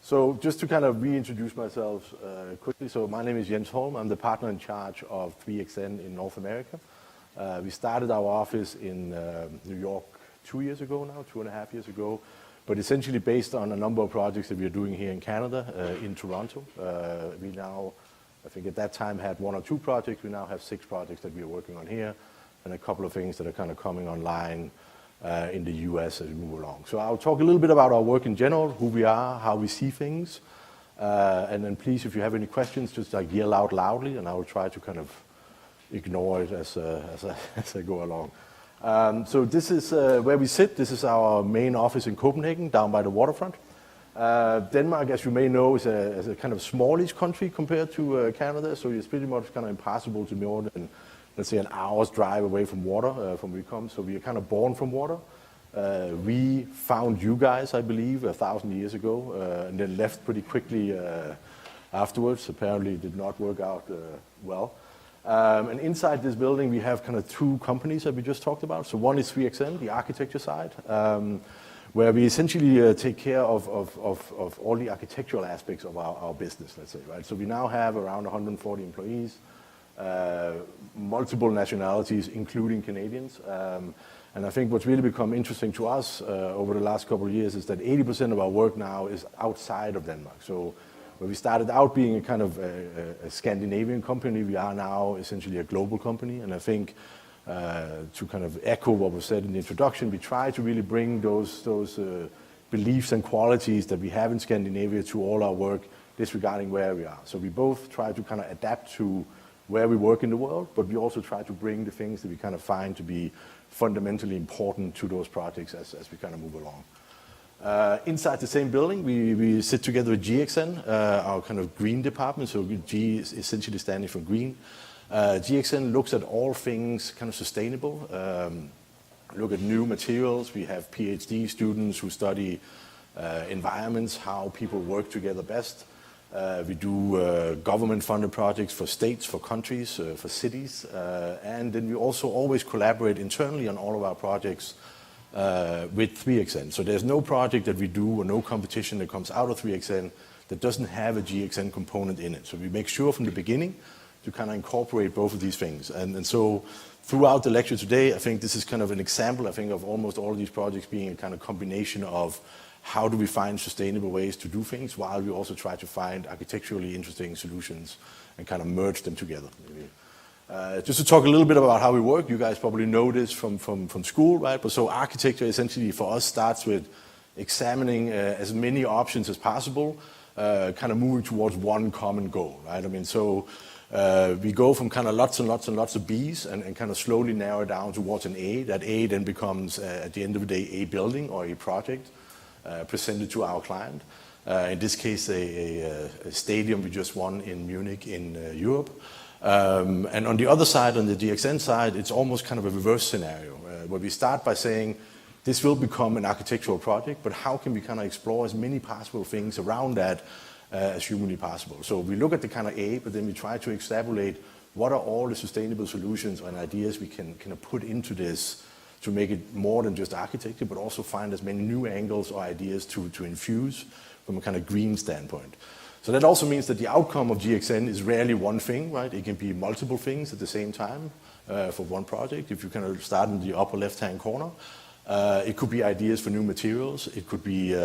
So just to kind of reintroduce myself quickly, so my name is Jens Holm. I'm the partner in charge of 3XN in North America. We started our office in New York 2 years ago now, 2.5 years ago, but essentially based on a number of projects that we are doing here in Canada, in Toronto. We now, I think at that time, had 1 or 2 projects. We now have 6 projects that we are working on here, and a couple of things that are kind of coming online in the US as we move along. So I'll talk a little bit about our work in general, who we are, how we see things, and then please, if you have any questions, just like yell out loudly, and I will try to kind of ignore it as I go along. So this is where we sit. This is our main office in Copenhagen, down by the waterfront. Denmark, as you may know, is a kind of smallish country compared to Canada, so it's pretty much kind of impossible to be more than, let's say, an hour's drive away from water from where we come. So we are kind of born from water. We found you guys, I believe, 1,000 years ago, and then left pretty quickly afterwards. Apparently it did not work out well. And inside this building, we have kind of 2 companies that we just talked about. So one is 3XN, the architecture side, where we essentially take care of all the architectural aspects of our business, let's say, right? So we now have around 140 employees, multiple nationalities, including Canadians. And I think what's really become interesting to us over the last couple of years is that 80% of our work now is outside of Denmark. So where we started out being a kind of a Scandinavian company, we are now essentially a global company. And I think to kind of echo what was said in the introduction, we try to really bring those beliefs and qualities that we have in Scandinavia to all our work, disregarding where we are. So we both try to kind of adapt to where we work in the world, but we also try to bring the things that we kind of find to be fundamentally important to those projects as we kind of move along. Inside the same building, we sit together with GXN, our kind of green department. So G is essentially standing for green. GXN looks at all things kind of sustainable, look at new materials. We have PhD students who study environments, how people work together best. We do government-funded projects for states, for countries, for cities, and then we also always collaborate internally on all of our projects with 3XN. So there's no project that we do or no competition that comes out of 3XN that doesn't have a GXN component in it. So we make sure from the beginning to kind of incorporate both of these things. And so throughout the lecture today, I think this is kind of an example, I think, of almost all of these projects being a kind of combination of how do we find sustainable ways to do things while we also try to find architecturally interesting solutions and kind of merge them together. Just to talk a little bit about how we work, you guys probably know this from school, right? But so architecture essentially for us starts with examining as many options as possible, kind of moving towards one common goal, right? I mean, so we go from kind of lots and lots and lots of B's and kind of slowly narrow down towards an A. That A then becomes, at the end of the day, a building or a project presented to our client. In this case, a stadium we just won in Munich in Europe. And on the other side, on the GXN side, it's almost kind of a reverse scenario, where we start by saying, this will become an architectural project, but how can we kind of explore as many possible things around that as humanly possible? So we look at the kind of A, but then we try to extrapolate what are all the sustainable solutions and ideas we can kind of put into this to make it more than just architecture, but also find as many new angles or ideas to infuse from a kind of green standpoint. So that also means that the outcome of GXN is rarely one thing, right? It can be multiple things at the same time for one project. If you kind of start in the upper left-hand corner, it could be ideas for new materials. It could be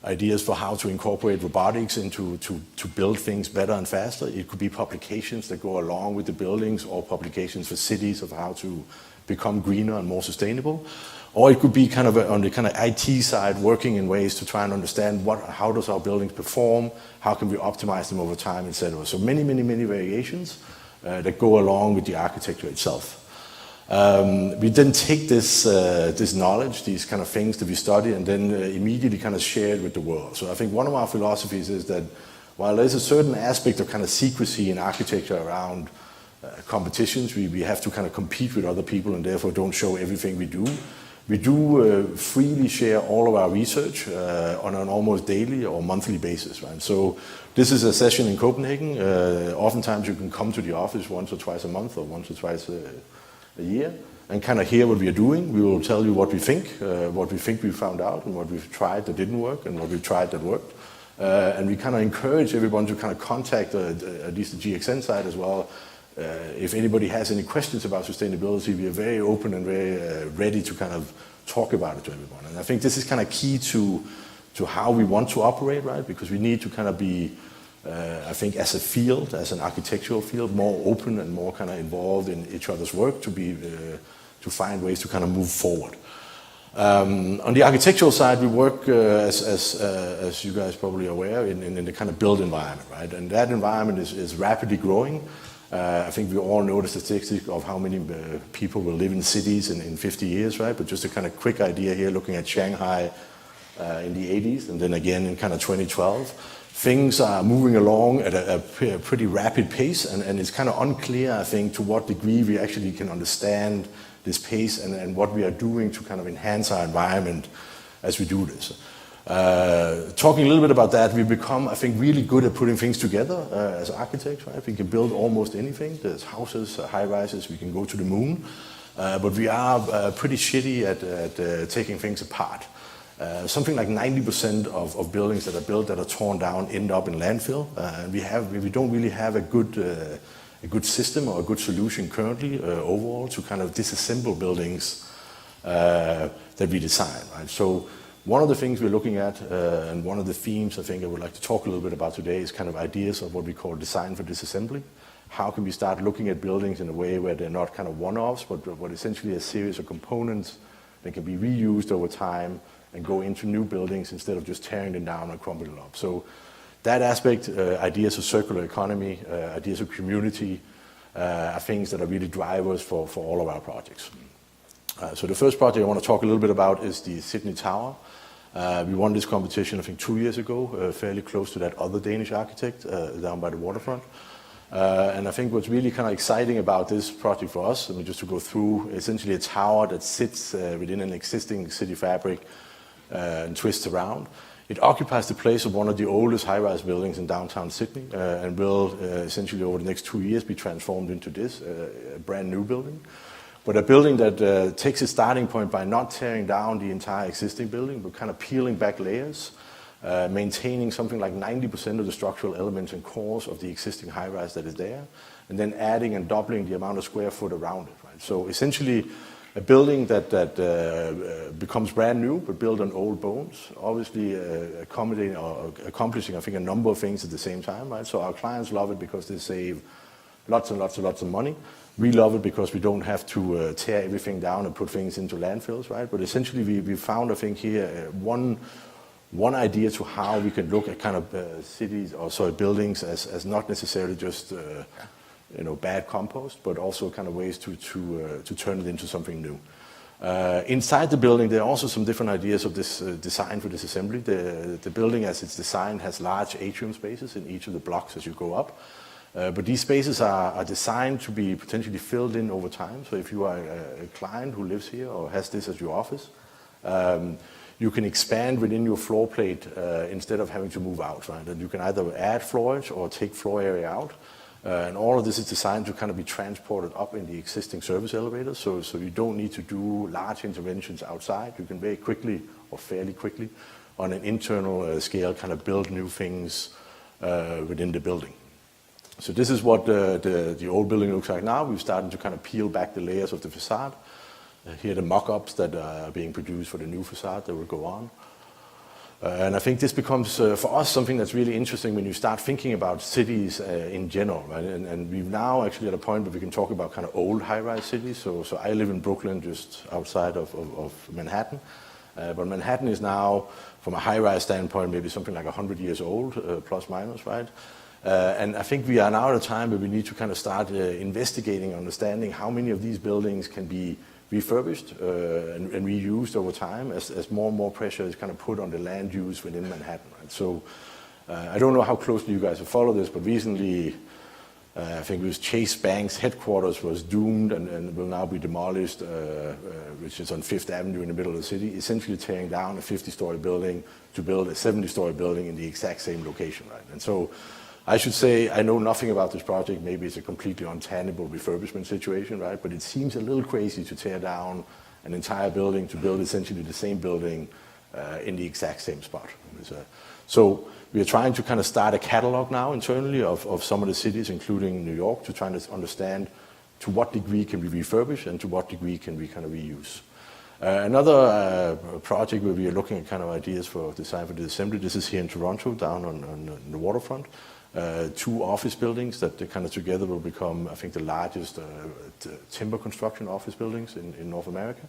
ideas for how to incorporate robotics into to build things better and faster. It could be publications that go along with the buildings, or publications for cities of how to become greener and more sustainable. Or it could be kind of on the kind of IT side, working in ways to try and understand how does our buildings perform, how can we optimize them over time, etc. So many variations that go along with the architecture itself. We then take this knowledge, these kind of things that we study, and then immediately kind of share it with the world. So I think one of our philosophies is that while there's a certain aspect of kind of secrecy in architecture around competitions, we have to kind of compete with other people and therefore don't show everything we do. We do freely share all of our research on an almost daily or monthly basis, right? So this is a session in Copenhagen. Oftentimes you can come to the office once or twice a month or once or twice a year and kind of hear what we are doing. We will tell you what we think we found out, and what we've tried that didn't work, and what we've tried that worked. And we kind of encourage everyone to kind of contact at least the GXN side as well. If anybody has any questions about sustainability, we are very open and very ready to kind of talk about it to everyone. And I think this is kind of key to how we want to operate, right? Because we need to kind of be, I think, as a field, as an architectural field, more open and more kind of involved in each other's work to find ways to kind of move forward. On the architectural side, we work, as you guys probably are aware, in the kind of built environment, right? And that environment is rapidly growing. I think we all know the statistics of how many people will live in cities in 50 years, right? But just a kind of quick idea here, looking at Shanghai in the 80s, and then again in kind of 2012. Things are moving along at a pretty rapid pace, and it's kind of unclear, I think, to what degree we actually can understand this pace and what we are doing to kind of enhance our environment as we do this. Talking a little bit about that, we've become, I think, really good at putting things together as architects, right? We can build almost anything. There's houses, high-rises, we can go to the moon. But we are pretty shitty at taking things apart. Something like 90% of buildings that are built that are torn down end up in landfill. And we don't really have a good system or a good solution currently overall to kind of disassemble buildings that we design, right? So one of the things we're looking at, and one of the themes I think I would like to talk a little bit about today, is kind of ideas of what we call design for disassembly. How can we start looking at buildings in a way where they're not kind of one-offs, but essentially a series of components that can be reused over time and go into new buildings instead of just tearing them down and crumbling them up. So that aspect, ideas of circular economy, ideas of community, are things that are really drivers for all of our projects. So the first project I want to talk a little bit about is the Sydney Tower. We won this competition, I think, 2 years ago, fairly close to that other Danish architect down by the waterfront. And I think what's really kind of exciting about this project for us, I mean, just to go through, essentially a tower that sits within an existing city fabric and twists around. It occupies the place of one of the oldest high-rise buildings in downtown Sydney and will essentially over the next 2 years be transformed into this, a brand new building. But a building that takes its starting point by not tearing down the entire existing building, but kind of peeling back layers, maintaining something like 90% of the structural elements and cores of the existing high-rise that is there, and then adding and doubling the amount of square foot around it, right? So essentially, a building that becomes brand new, but built on old bones, obviously accommodating or accomplishing, I think, a number of things at the same time, right? So our clients love it because they save lots and lots and lots of money. We love it because we don't have to tear everything down and put things into landfills, right? But essentially, we found, I think, here one idea to how we can look at kind of cities or buildings as not necessarily just bad compost, but also kind of ways to turn it into something new. Inside the building, there are also some different ideas of this design for disassembly. The building, as it's designed, has large atrium spaces in each of the blocks as you go up. But these spaces are designed to be potentially filled in over time. So if you are a client who lives here or has this as your office, you can expand within your floor plate instead of having to move out, right? And you can either add floorage or take floor area out. And all of this is designed to kind of be transported up in the existing service elevators, so you don't need to do large interventions outside. You can very quickly, or fairly quickly, on an internal scale, kind of build new things within the building. So this is what the old building looks like now. We've started to kind of peel back the layers of the facade. Here are the mock-ups that are being produced for the new facade that will go on. And I think this becomes, for us, something that's really interesting when you start thinking about cities in general, right? And we're now actually at a point where we can talk about kind of old high-rise cities. So I live in Brooklyn, just outside of Manhattan. But Manhattan is now, from a high-rise standpoint, maybe something like 100 years old, plus minus, right? And I think we are now at a time where we need to kind of start investigating, understanding how many of these buildings can be refurbished and reused over time as more and more pressure is kind of put on the land use within Manhattan. Right? So I don't know how closely you guys have followed this, but recently I think it was Chase Bank's headquarters was doomed and will now be demolished, which is on Fifth Avenue in the middle of the city, essentially tearing down a 50-story building to build a 70-story building in the exact same location. Right? And so I should say I know nothing about this project. Maybe it's a completely untenable refurbishment situation, right? But it seems a little crazy to tear down an entire building to build essentially the same building in the exact same spot. So we are trying to kind of start a catalog now internally of some of the cities, including New York, to try to understand to what degree can we refurbish and to what degree can we kind of reuse. Another project where we are looking at kind of ideas for design for Disassembly, this is here in Toronto, down on the waterfront. 2 office buildings that kind of together will become, I think, the largest timber construction office buildings in North America.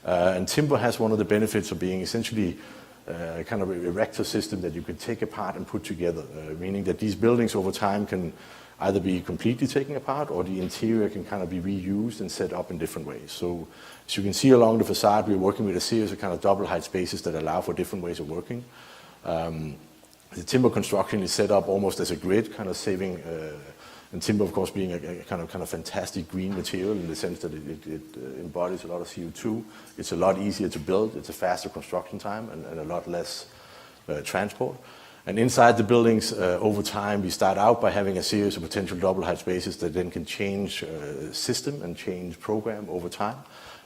And timber has one of the benefits of being essentially kind of a erector system that you can take apart and put together, meaning that these buildings over time can either be completely taken apart or the interior can kind of be reused and set up in different ways. So as you can see along the facade, we're working with a series of kind of double height spaces that allow for different ways of working. The timber construction is set up almost as a grid, kind of saving, and timber, of course, being a kind of fantastic green material in the sense that it embodies a lot of CO2. It's a lot easier to build. It's a faster construction time and a lot less transport. And inside the buildings, over time, we start out by having a series of potential double height spaces that then can change system and change program over time,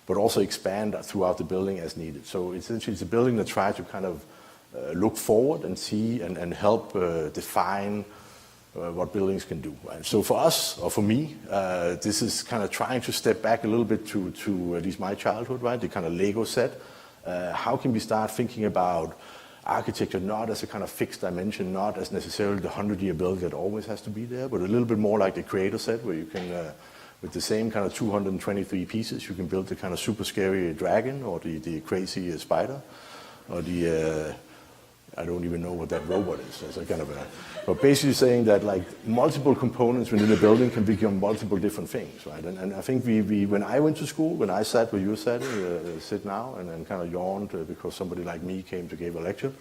but also expand throughout the building as needed. So essentially, it's a building that tries to kind of look forward and see and help define what buildings can do. Right? So for us, or for me, this is kind of trying to step back a little bit to at least my childhood, right? The kind of Lego set. How can we start thinking about architecture not as a kind of fixed dimension, not as necessarily the 100-year building that always has to be there, but a little bit more like the creator set, where you can, with the same kind of 223 pieces, you can build the kind of super scary dragon or the crazy spider or the I don't even know what that robot is. It's a kind of but basically saying that like multiple components within a building can become multiple different things, right? And I think we when I went to school, when I sat where you sit now, and then kind of yawned because somebody like me came to give a lecture,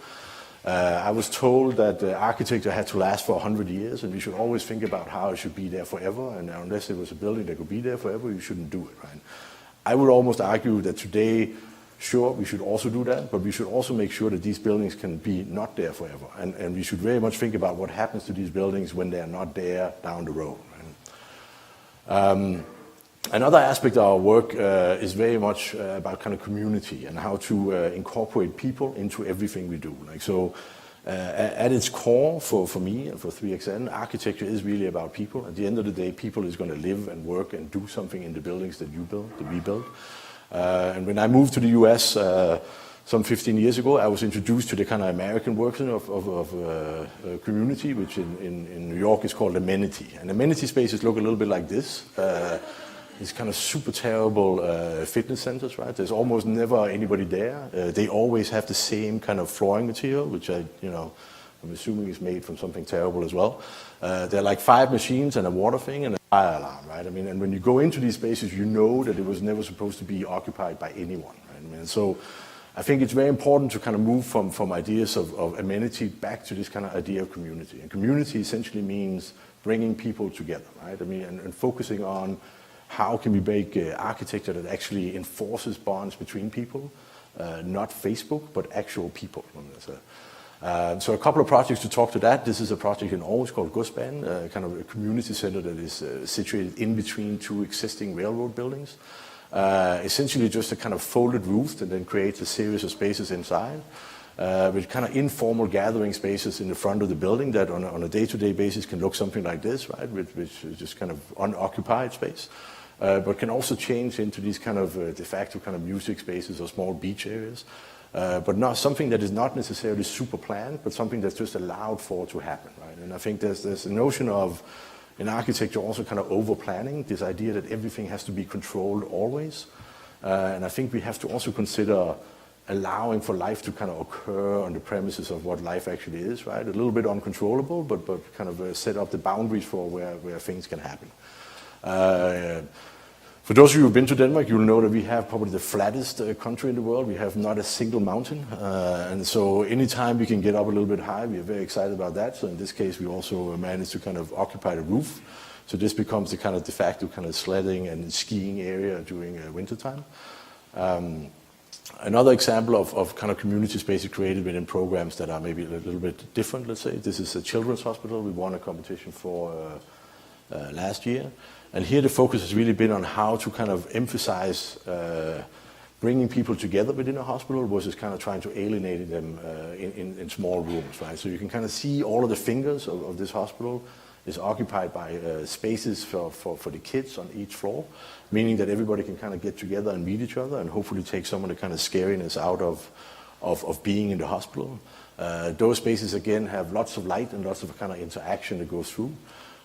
I was told that architecture had to last for 100 years, and we should always think about how it should be there forever. And unless it was a building that could be there forever, you shouldn't do it, right? I would almost argue that today, sure, we should also do that, but we should also make sure that these buildings can be not there forever. And we should very much think about what happens to these buildings when they're not there down the road. Right? Another aspect of our work is very much about kind of community and how to incorporate people into everything we do. Like so, at its core, for me and for 3XN, architecture is really about people. At the end of the day, people is going to live and work and do something in the buildings that you build, that we build. And when I moved to the US some 15 years ago, I was introduced to the kind of American version of community, which in New York is called amenity. And amenity spaces look a little bit like this. These kind of super terrible fitness centers, right? There's almost never anybody there. They always have the same kind of flooring material, which I'm assuming is made from something terrible as well. There are like 5 machines and a water thing and a fire alarm, right? I mean, and when you go into these spaces, you know that it was never supposed to be occupied by anyone, right? I mean, so I think it's very important to kind of move from ideas of amenity back to this kind of idea of community. And community essentially means bringing people together, right? I mean, and focusing on how can we make architecture that actually enforces bonds between people, not Facebook, but actual people. So a couple of projects to talk to that. This is a project in Aarhus called Godsbanen, kind of a community center that is situated in between 2 existing railroad buildings. Essentially just a kind of folded roof that then creates a series of spaces inside, with kind of informal gathering spaces in the front of the building that on a day-to-day basis can look something like this, right, which is just kind of unoccupied space. But can also change into these kind of de facto kind of music spaces or small beach areas. But not something that is not necessarily super planned, but something that's just allowed for to happen, right? And I think there's a notion of, in architecture, also kind of over-planning, this idea that everything has to be controlled always. And I think we have to also consider allowing for life to kind of occur on the premises of what life actually is, right? A little bit uncontrollable, but kind of set up the boundaries for where things can happen. For those of you who've been to Denmark, you'll know that we have probably the flattest country in the world. We have not a single mountain. And so anytime we can get up a little bit high, we are very excited about that. So in this case, we also managed to kind of occupy the roof. So this becomes the kind of de facto kind of sledding and skiing area during wintertime. Another example of kind of community spaces created within programs that are maybe a little bit different, let's say. This is a children's hospital we won a competition for last year. And here the focus has really been on how to kind of emphasize bringing people together within a hospital versus kind of trying to alienate them in small rooms, right? So you can kind of see all of the fingers of this hospital is occupied by spaces for the kids on each floor, meaning that everybody can kind of get together and meet each other and hopefully take some of the kind of scariness out of being in the hospital. Those spaces, again, have lots of light and lots of kind of interaction that goes through.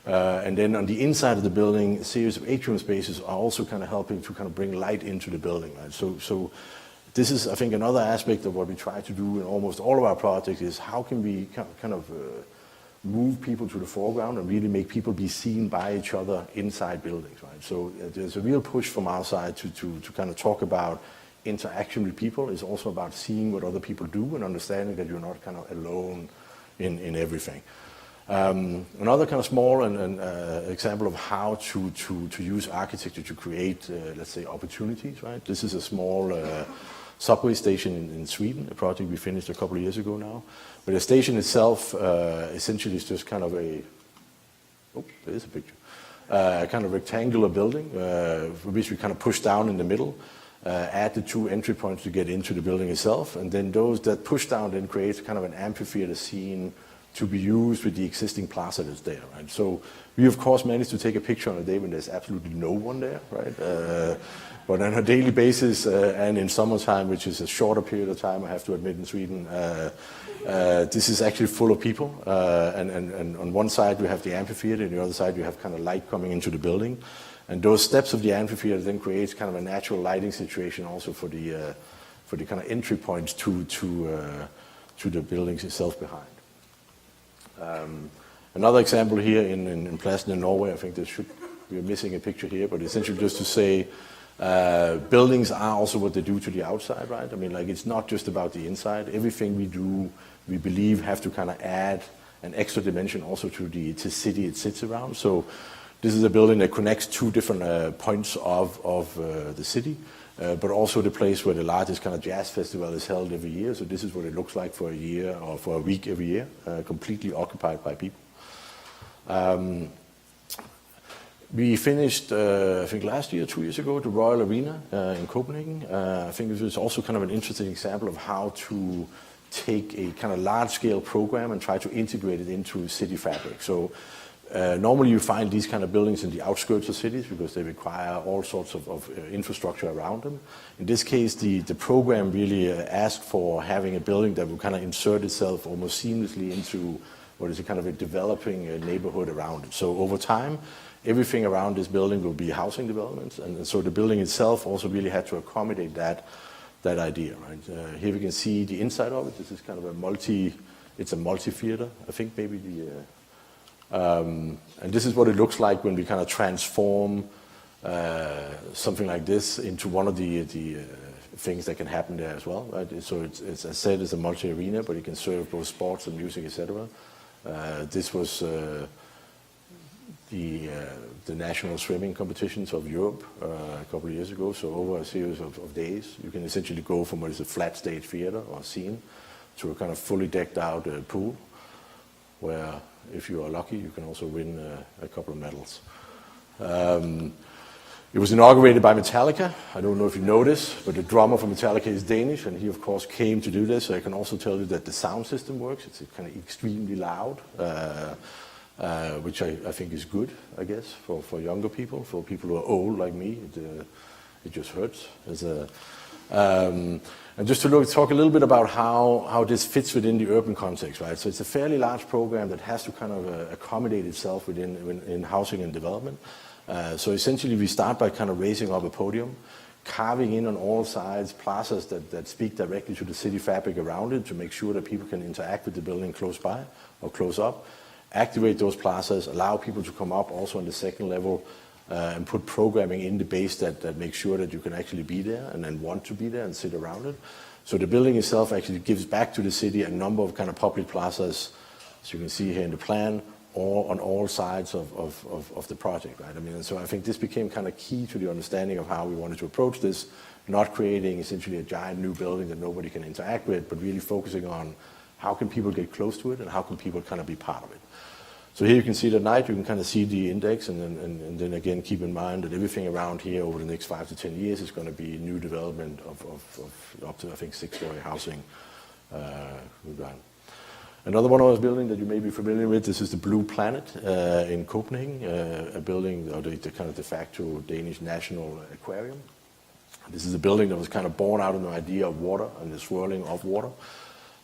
And then on the inside of the building, a series of atrium spaces are also kind of helping to kind of bring light into the building, right? So this is, I think, another aspect of what we try to do in almost all of our projects is how can we kind of move people to the foreground and really make people be seen by each other inside buildings, right? So there's a real push from our side to kind of talk about interaction with people. It's also about seeing what other people do and understanding that you're not kind of alone in everything. Another kind of small example of how to use architecture to create, let's say, opportunities, right? This is a small subway station in Sweden, a project we finished a couple of years ago now. But the station itself essentially is just kind of there is a picture, kind of rectangular building, which we kind of push down in the middle, add the 2 entry points to get into the building itself, and then that push down then creates kind of an amphitheater scene to be used with the existing plaza that's there, right? So we, of course, managed to take a picture on a day when there's absolutely no one there, right? But on a daily basis and in summertime, which is a shorter period of time, I have to admit, in Sweden, this is actually full of people. And on one side, we have the amphitheater, and the other side, you have kind of light coming into the building. And those steps of the amphitheater then creates kind of a natural lighting situation also for the kind of entry points to the buildings itself behind. Another example here in Plasden in Norway, I think we're missing a picture here, but essentially just to say buildings are also what they do to the outside, right? I mean, like, it's not just about the inside. Everything we do, we believe, have to kind of add an extra dimension also to the city it sits around. So this is a building that connects 2 different points of the city, but also the place where the largest kind of jazz festival is held every year. So this is what it looks like for a year or for a week every year, completely occupied by people. We finished, I think last year, 2 years ago, the Royal Arena in Copenhagen. I think this is also kind of an interesting example of how to take a kind of large-scale program and try to integrate it into city fabric. So normally you find these kind of buildings in the outskirts of cities because they require all sorts of infrastructure around them. In this case, the program really asked for having a building that would kind of insert itself almost seamlessly into what is a kind of a developing neighborhood around it. So over time, everything around this building will be housing developments, and so the building itself also really had to accommodate that idea, right? Here we can see the inside of it. This is kind of it's a multi-theater, I think maybe and this is what it looks like when we kind of transform something like this into one of the things that can happen there as well, right? So it's, as I said, it's a multi-arena, but it can serve both sports and music, etc. This was the national swimming competitions of Europe a couple of years ago. So over a series of days, you can essentially go from what is a flat stage theater or scene to a kind of fully decked out pool, where if you are lucky, you can also win a couple of medals. It was inaugurated by Metallica. I don't know if you know this, but the drummer for Metallica is Danish, and he, of course, came to do this. So I can also tell you that the sound system works. It's kind of extremely loud, which I think is good, I guess, for younger people. For people who are old like me, it just hurts. And just to talk a little bit about how this fits within the urban context, right? So it's a fairly large program that has to kind of accommodate itself in housing and development. So essentially we start by kind of raising up a podium, carving in on all sides plazas that speak directly to the city fabric around it to make sure that people can interact with the building close by or close up, activate those plazas, allow people to come up also on the second level, and put programming in the base that makes sure that you can actually be there and then want to be there and sit around it. So the building itself actually gives back to the city a number of kind of public plazas, as you can see here in the plan, on all sides of the project, right? I mean, and so I think this became kind of key to the understanding of how we wanted to approach this, not creating essentially a giant new building that nobody can interact with, but really focusing on how can people get close to it and how can people kind of be part of it. So here you can see it at night, you can kind of see the index, and then again keep in mind that everything around here over the next 5 to 10 years is going to be new development of up to, I think, 6-story housing. Another one of those buildings that you may be familiar with, this is the Blue Planet in Copenhagen, a building, or the kind of de facto Danish national aquarium. This is a building that was kind of born out of the idea of water and the swirling of water.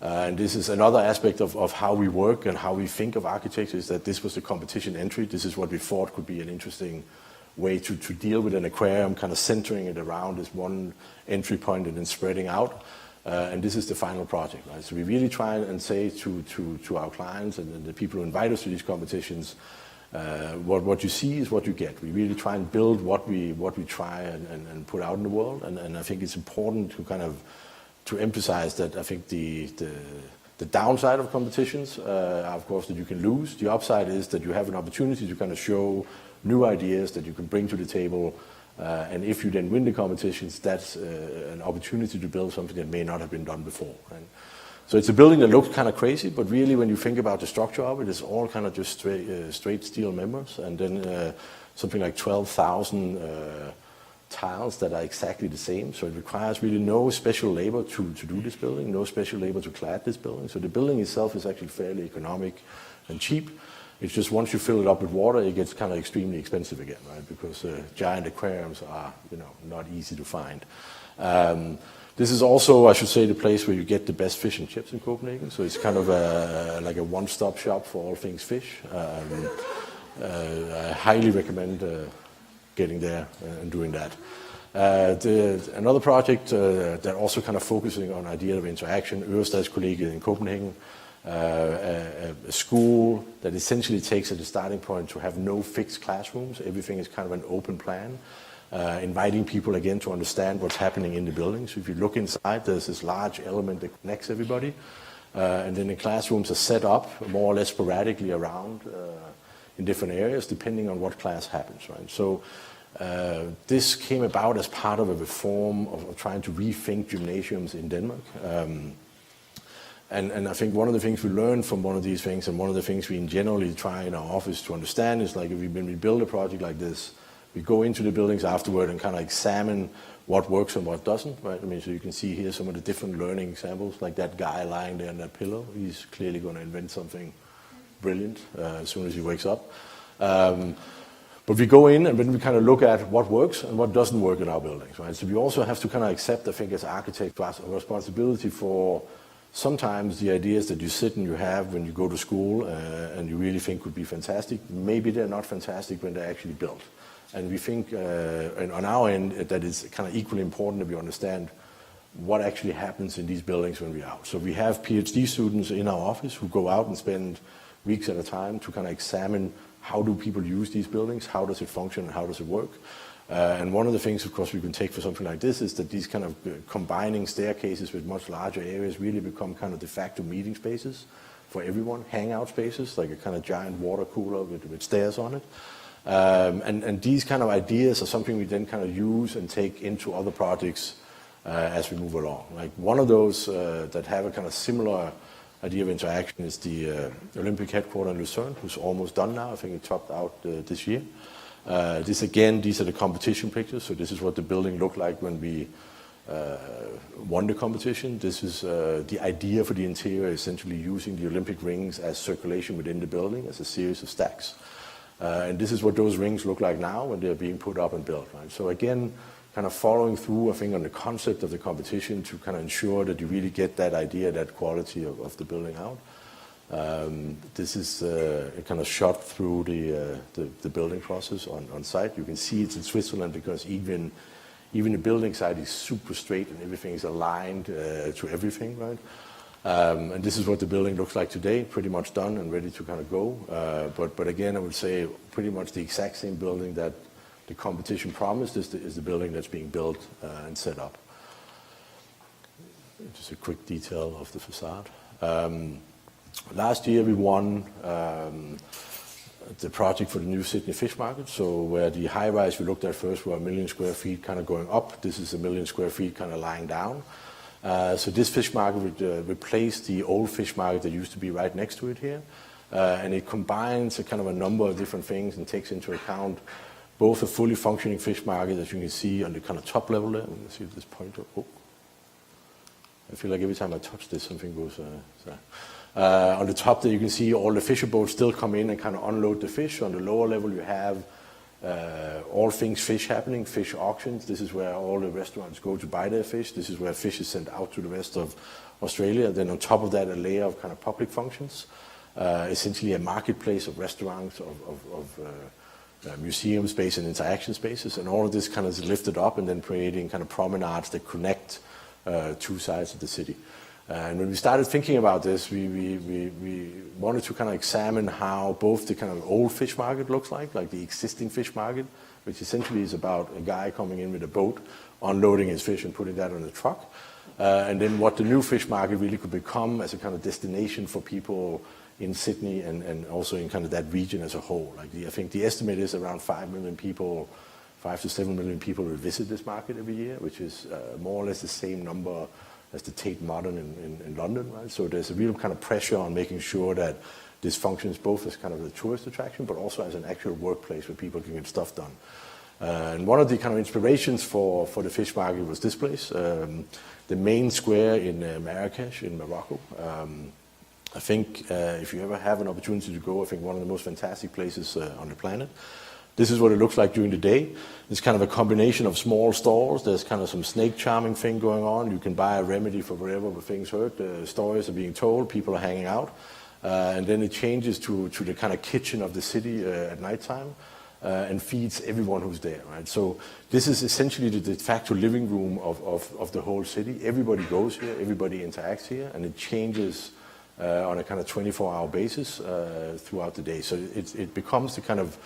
And this is another aspect of how we work and how we think of architecture, is that this was the competition entry. This is what we thought could be an interesting way to deal with an aquarium, kind of centering it around this one entry point and then spreading out. And this is the final project, right? So we really try and say to our clients and the people who invite us to these competitions, what you see is what you get. We really try and build what we try and put out in the world. And I think it's important to kind of to emphasize that I think the downside of competitions are, of course, that you can lose. The upside is that you have an opportunity to kind of show new ideas that you can bring to the table. And if you then win the competitions, that's an opportunity to build something that may not have been done before. Right? So it's a building that looks kind of crazy, but really when you think about the structure of it, it's all kind of just straight steel members, and then something like 12,000 tiles that are exactly the same. So it requires really no special labor to do this building, no special labor to clad this building. So the building itself is actually fairly economic and cheap. It's just once you fill it up with water, it gets kind of extremely expensive again, right? Because giant aquariums are, not easy to find. This is also, I should say, the place where you get the best fish and chips in Copenhagen. So it's kind of like a one-stop shop for all things fish. I highly recommend getting there and doing that. Another project that also kind of focusing on idea of interaction, Ørestadskollegiet in Copenhagen, a school that essentially takes as a starting point to have no fixed classrooms. Everything is kind of an open plan, inviting people again to understand what's happening in the building. So if you look inside, there's this large element that connects everybody, and then the classrooms are set up more or less sporadically around in different areas depending on what class happens, right? So this came about as part of a reform of trying to rethink gymnasiums in Denmark. And I think one of the things we learned from one of these things, and one of the things we generally try in our office to understand, is like when we build a project like this, we go into the buildings afterward and kind of examine what works and what doesn't, right? I mean, so you can see here some of the different learning examples, like that guy lying there on that pillow. He's clearly going to invent something brilliant as soon as he wakes up. But we go in and then we kind of look at what works and what doesn't work in our buildings, right? So we also have to kind of accept, I think, as architects, a responsibility for sometimes the ideas that you sit and you have when you go to school and you really think would be fantastic, maybe they're not fantastic when they're actually built. And we think, and on our end, that it's kind of equally important that we understand what actually happens in these buildings when we're out. So we have PhD students in our office who go out and spend weeks at a time to kind of examine how do people use these buildings, how does it function, and how does it work. And one of the things, of course, we can take for something like this is that these kind of combining staircases with much larger areas really become kind of de facto meeting spaces for everyone, hangout spaces, like a kind of giant water cooler with stairs on it. And these kind of ideas are something we then kind of use and take into other projects as we move along. Like one of those that have a kind of similar idea of interaction is the Olympic headquarters in Lucerne, who's almost done now. I think it topped out this year. These are the competition pictures. So this is what the building looked like when we won the competition. This is the idea for the interior, essentially using the Olympic rings as circulation within the building as a series of stacks. And this is what those rings look like now when they're being put up and built, right? So again, kind of following through, I think, on the concept of the competition to kind of ensure that you really get that idea, that quality of the building out. This is kind of shot through the building process on site. You can see it's in Switzerland because even the building site is super straight and everything is aligned to everything, right? And this is what the building looks like today, pretty much done and ready to kind of go. But again, I would say pretty much the exact same building that the competition promised is the building that's being built and set up. Just a quick detail of the facade. Last year we won the project for the new Sydney fish market. So where the high rise we looked at first were 1 million square feet kind of going up. This is 1 million square feet kind of lying down. So this fish market would replace the old fish market that used to be right next to it here. and it combines a kind of a number of different things and takes into account both a fully functioning fish market, as you can see on the kind of top level there. Let's see if this pointer. Oh. I feel like every time I touch this, something goes. On the top there, you can see all the fisher boats still come in and kind of unload the fish. On the lower level, you have all things fish happening, fish auctions. This is where all the restaurants go to buy their fish. This is where fish is sent out to the rest of Australia. Then on top of that, a layer of kind of public functions, essentially a marketplace of restaurants, of museum space and interaction spaces. And all of this kind of is lifted up and then creating kind of promenades that connect two sides of the city. And when we started thinking about this, we wanted to kind of examine how both the kind of old fish market looks like the existing fish market, which essentially is about a guy coming in with a boat, unloading his fish and putting that on a truck, and then what the new fish market really could become as a kind of destination for people in Sydney and also in kind of that region as a whole. I think the estimate is around 5 million people, 5 to 7 million people will visit this market every year, which is more or less the same number as the Tate Modern in London, right? So there's a real kind of pressure on making sure that this functions both as kind of a tourist attraction, but also as an actual workplace where people can get stuff done. And one of the kind of inspirations for the fish market was this place, the main square in Marrakesh in Morocco. I think if you ever have an opportunity to go, I think one of the most fantastic places on the planet. This is what it looks like during the day. It's kind of a combination of small stalls. There's kind of some snake charming thing going on. You can buy a remedy for wherever things hurt. The stories are being told. People are hanging out. And then it changes to the kind of kitchen of the city at nighttime and feeds everyone who's there, right? So this is essentially the de facto living room of the whole city. Everybody goes here. Everybody interacts here. And it changes on a kind of 24-hour basis throughout the day. So it becomes the kind of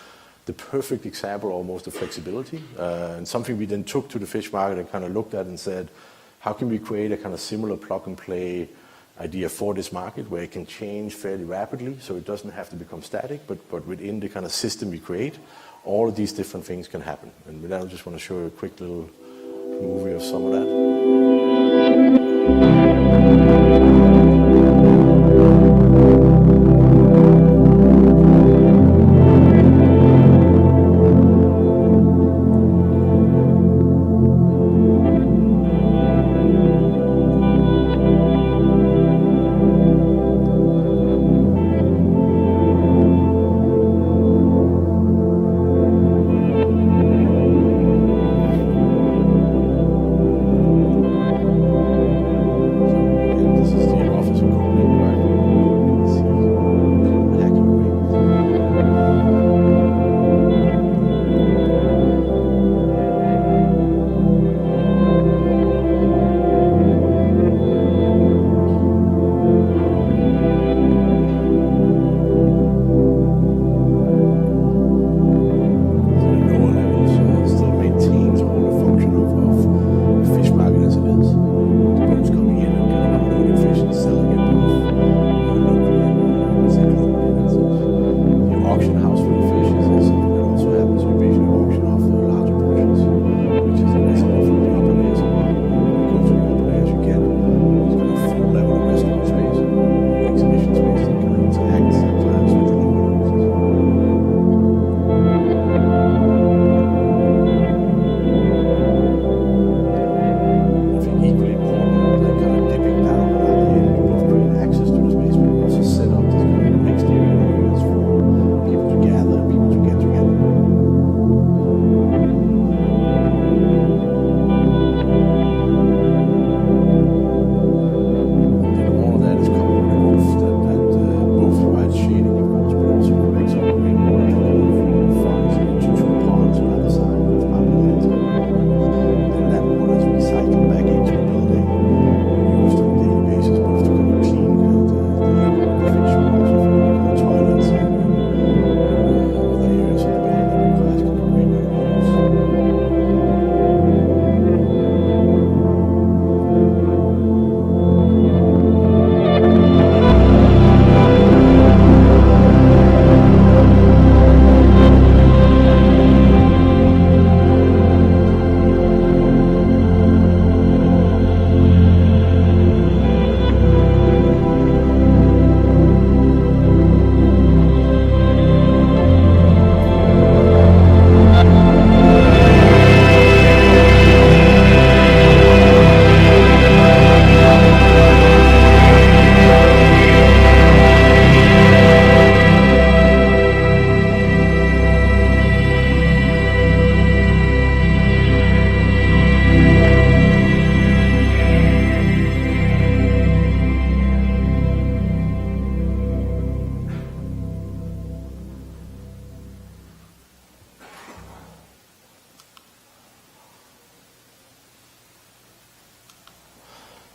the perfect example almost of flexibility, and something we then took to the fish market and kind of looked at and said, how can we create a kind of similar plug and play idea for this market where it can change fairly rapidly so it doesn't have to become static, but within the kind of system we create, all of these different things can happen. And with that, I just want to show you a quick little movie of some of that.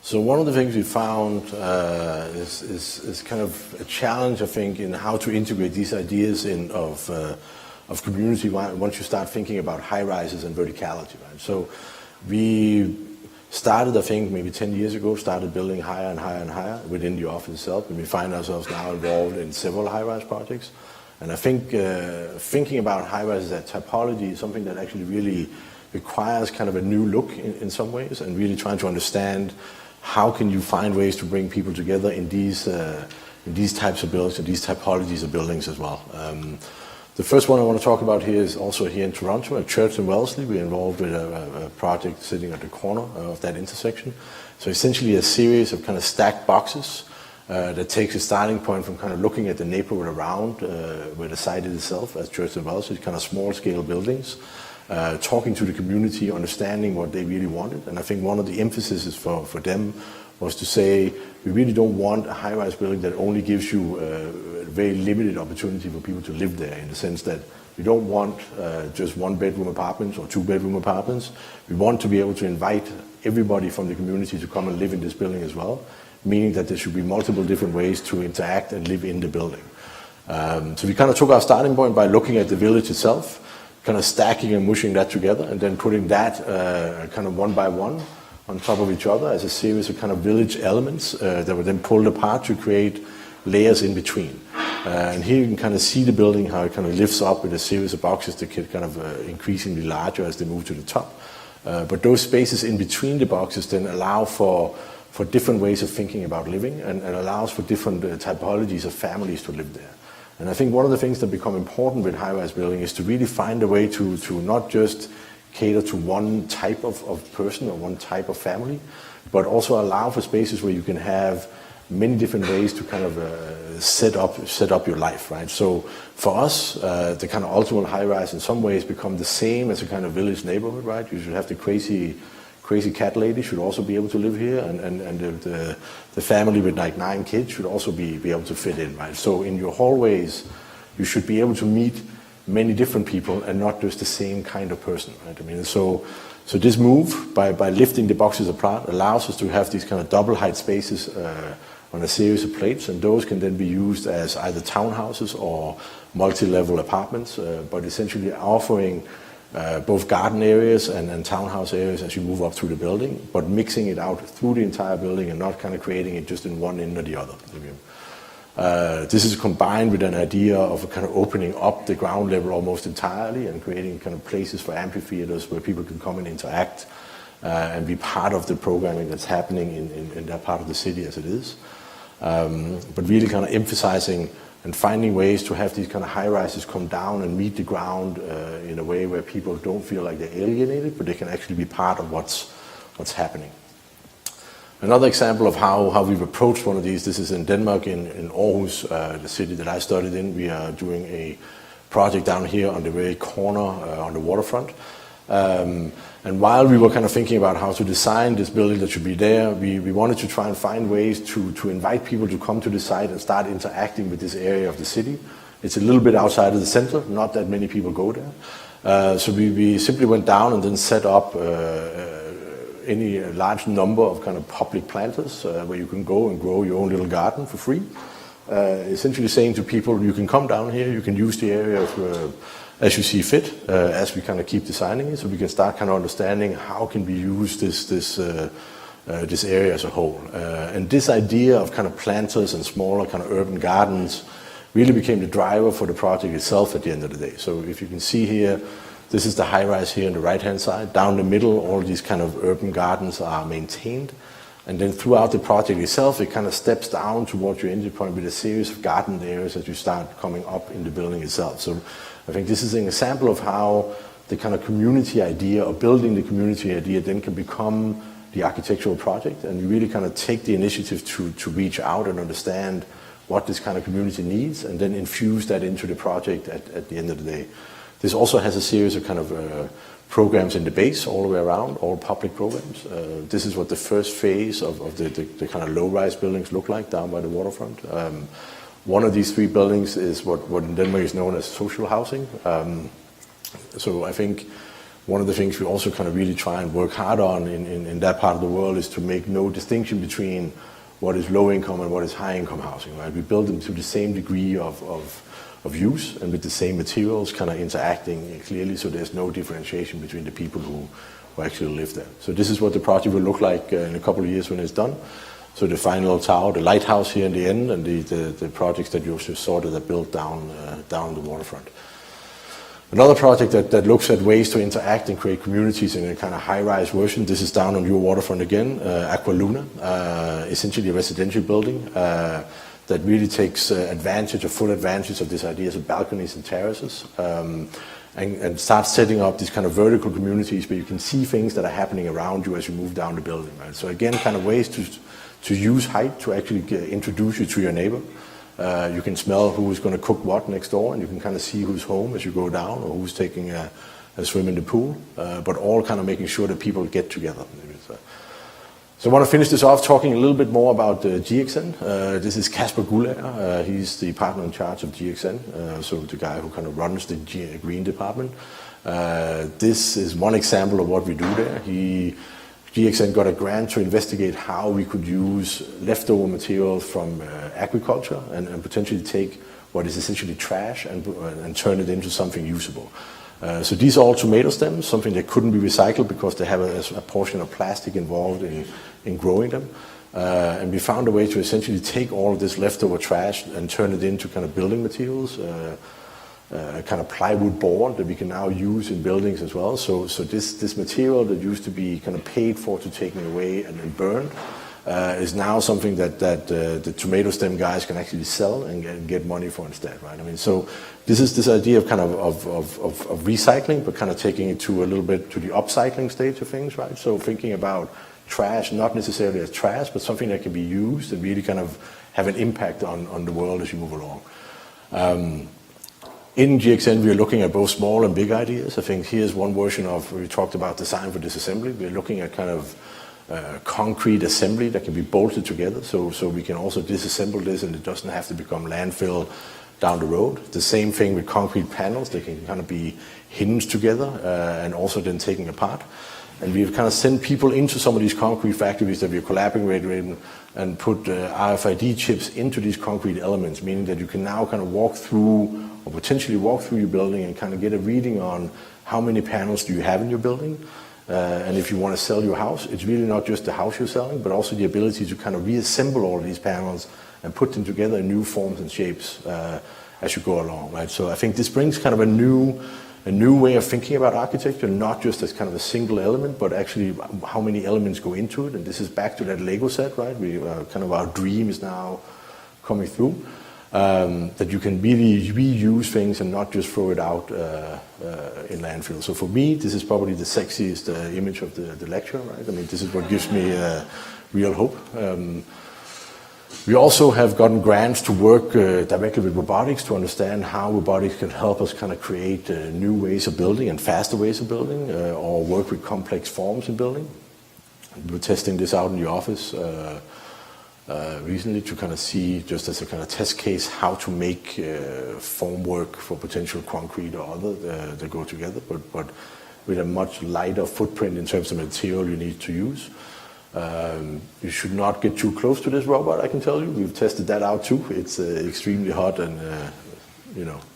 So one of the things we found is kind of a challenge, I think, in how to integrate these ideas of community once you start thinking about high rises and verticality, right? So we started, I think, maybe 10 years ago, started building higher and higher and higher within the office itself, and we find ourselves now involved in several high-rise projects. And I think thinking about high-rise as a typology is something that actually really requires kind of a new look in some ways, and really trying to understand how can you find ways to bring people together in these types of buildings and these typologies of buildings as well. The first one I want to talk about here is also here in Toronto, at Church and Wellesley. We're involved with a project sitting at the corner of that intersection. So essentially a series of kind of stacked boxes that takes a starting point from kind of looking at the neighborhood around where the site is itself, as Church and Wellesley, kind of small scale buildings, talking to the community, understanding what they really wanted. And I think one of the emphases for them was to say, we really don't want a high-rise building that only gives you a very limited opportunity for people to live there, in the sense that we don't want just one-bedroom apartments or two-bedroom apartments. We want to be able to invite everybody from the community to come and live in this building as well, meaning that there should be multiple different ways to interact and live in the building. So we kind of took our starting point by looking at the village itself, kind of stacking and mushing that together, and then putting that kind of one by one on top of each other as a series of kind of village elements that were then pulled apart to create layers in between. And here you can kind of see the building, how it kind of lifts up with a series of boxes that get kind of increasingly larger as they move to the top. But those spaces in between the boxes then allow for different ways of thinking about living, and allows for different typologies of families to live there. And I think one of the things that become important with high-rise building is to really find a way to not just cater to one type of person or one type of family, but also allow for spaces where you can have many different ways to kind of set up your life, right? So for us, the kind of ultimate high-rise in some ways become the same as a kind of village neighborhood, right? You should have the crazy cat lady should also be able to live here, and the family with like 9 kids should also be able to fit in, right? So in your hallways, you should be able to meet many different people and not just the same kind of person, right? I mean, so this move by lifting the boxes apart allows us to have these kind of double height spaces on a series of plates, and those can then be used as either townhouses or multi-level apartments, but essentially offering both garden areas and townhouse areas as you move up through the building, but mixing it out through the entire building and not kind of creating it just in one end or the other. This is combined with an idea of kind of opening up the ground level almost entirely and creating kind of places for amphitheaters where people can come and interact and be part of the programming that's happening in that part of the city as it is. But really kind of emphasizing and finding ways to have these kind of high-rises come down and meet the ground in a way where people don't feel like they're alienated, but they can actually be part of what's happening. Another example of how we've approached one of these, this is in Denmark, in Aarhus, the city that I studied in. We are doing a project down here on the very corner on the waterfront. And while we were kind of thinking about how to design this building that should be there, we wanted to try and find ways to invite people to come to the site and start interacting with this area of the city. It's a little bit outside of the center, not that many people go there. So we simply went down and then set up any large number of kind of public planters where you can go and grow your own little garden for free. Essentially saying to people, you can come down here, you can use the area as you see fit, as we kind of keep designing it, so we can start kind of understanding how can we use this area as a whole. And this idea of kind of planters and smaller kind of urban gardens really became the driver for the project itself at the end of the day. So if you can see here, this is the high-rise here on the right-hand side. Down the middle, all these kind of urban gardens are maintained. And then throughout the project itself, it kind of steps down towards your entry point with a series of garden areas as you start coming up in the building itself. So I think this is an example of how the kind of community idea, or building the community idea, then can become the architectural project. And you really kind of take the initiative to reach out and understand what this kind of community needs, and then infuse that into the project at the end of the day. This also has a series of kind of programs in the base all the way around, all public programs. This is what the first phase of the kind of low-rise buildings look like down by the waterfront. One of these 3 buildings is what in Denmark is known as social housing. So I think one of the things we also kind of really try and work hard on in that part of the world is to make no distinction between what is low income and what is high income housing, right? We build them to the same degree of use and with the same materials kind of interacting clearly, so there's no differentiation between the people who actually live there. So this is what the project will look like in a couple of years when it's done. So the final tower, the lighthouse here in the end, and the projects that you also saw that are built down the waterfront. Another project that looks at ways to interact and create communities in a kind of high-rise version. This is down on your waterfront again, Aqua Luna, essentially a residential building that really takes full advantage of these ideas of balconies and terraces, and starts setting up these kind of vertical communities where you can see things that are happening around you as you move down the building. Right? So again, kind of ways to use height to actually introduce you to your neighbor. You can smell who's going to cook what next door, and you can kind of see who's home as you go down, or who's taking a swim in the pool, but all kind of making sure that people get together. So I want to finish this off talking a little bit more about GXN. This is Kasper Gullager. He's the partner in charge of GXN, so the guy who kind of runs the green department. This is one example of what we do there. GXN got a grant to investigate how we could use leftover materials from agriculture and potentially take what is essentially trash and turn it into something usable. So these are all tomato stems, something that couldn't be recycled because they have a portion of plastic involved in growing them. And we found a way to essentially take all of this leftover trash and turn it into kind of building materials, kind of plywood board that we can now use in buildings as well. So this material that used to be kind of paid for to taken away and then burned is now something that the tomato stem guys can actually sell and get money for instead, right? I mean, so this is this idea of kind of recycling, but kind of taking it to a little bit to the upcycling stage of things, right? So thinking about trash, not necessarily as trash, but something that can be used and really kind of have an impact on the world as you move along. In GXN, we are looking at both small and big ideas. I think here's one version of, we talked about design for disassembly. We're looking at kind of concrete assembly that can be bolted together, so we can also disassemble this and it doesn't have to become landfill down the road. The same thing with concrete panels. They can kind of be hinged together and also then taken apart. And we've kind of sent people into some of these concrete factories that we're collaborating with and put RFID chips into these concrete elements, meaning that you can now kind of walk through or potentially walk through your building and kind of get a reading on how many panels do you have in your building. And if you want to sell your house, it's really not just the house you're selling, but also the ability to kind of reassemble all of these panels and put them together in new forms and shapes as you go along, right? So I think this brings kind of a new way of thinking about architecture, not just as kind of a single element, but actually how many elements go into it. And this is back to that Lego set, right? We kind of our dream is now coming through. That you can really reuse things and not just throw it out in landfill. So for me, this is probably the sexiest image of the lecture, right? I mean, this is what gives me real hope. We also have gotten grants to work directly with robotics to understand how robotics can help us kind of create new ways of building and faster ways of building, or work with complex forms in building. We're testing this out in the office recently to kind of see, just as a kind of test case, how to make formwork for potential concrete or other that go together, but with a much lighter footprint in terms of material you need to use. You should not get too close to this robot, I can tell you. We've tested that out too. It's extremely hot and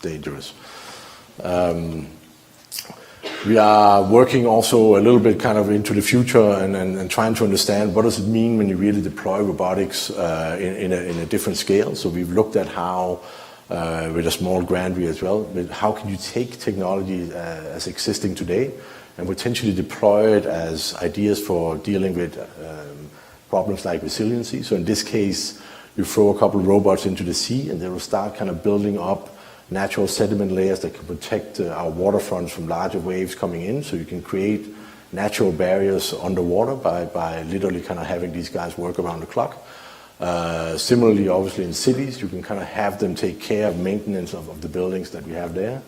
dangerous. We are working also a little bit kind of into the future and trying to understand what does it mean when you really deploy robotics in a different scale. So we've looked at how, with a small grant as well, how can you take technology as existing today and potentially deploy it as ideas for dealing with problems like resiliency. So in this case, you throw a couple of robots into the sea and they will start kind of building up natural sediment layers that can protect our waterfronts from larger waves coming in. So you can create natural barriers underwater by literally kind of having these guys work around the clock. Similarly, obviously in cities, you can kind of have them take care of maintenance of the buildings that we have there.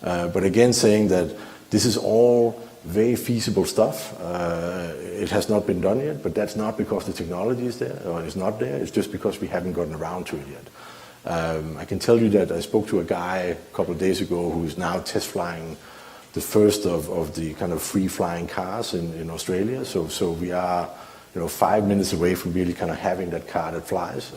But again, saying that this is all very feasible stuff. It has not been done yet, but that's not because the technology is there or is not there. It's just because we haven't gotten around to it yet. I can tell you that I spoke to a guy a couple of days ago who's now test flying the first of the kind of free-flying cars in Australia. So we are 5 minutes away from really kind of having that car that flies.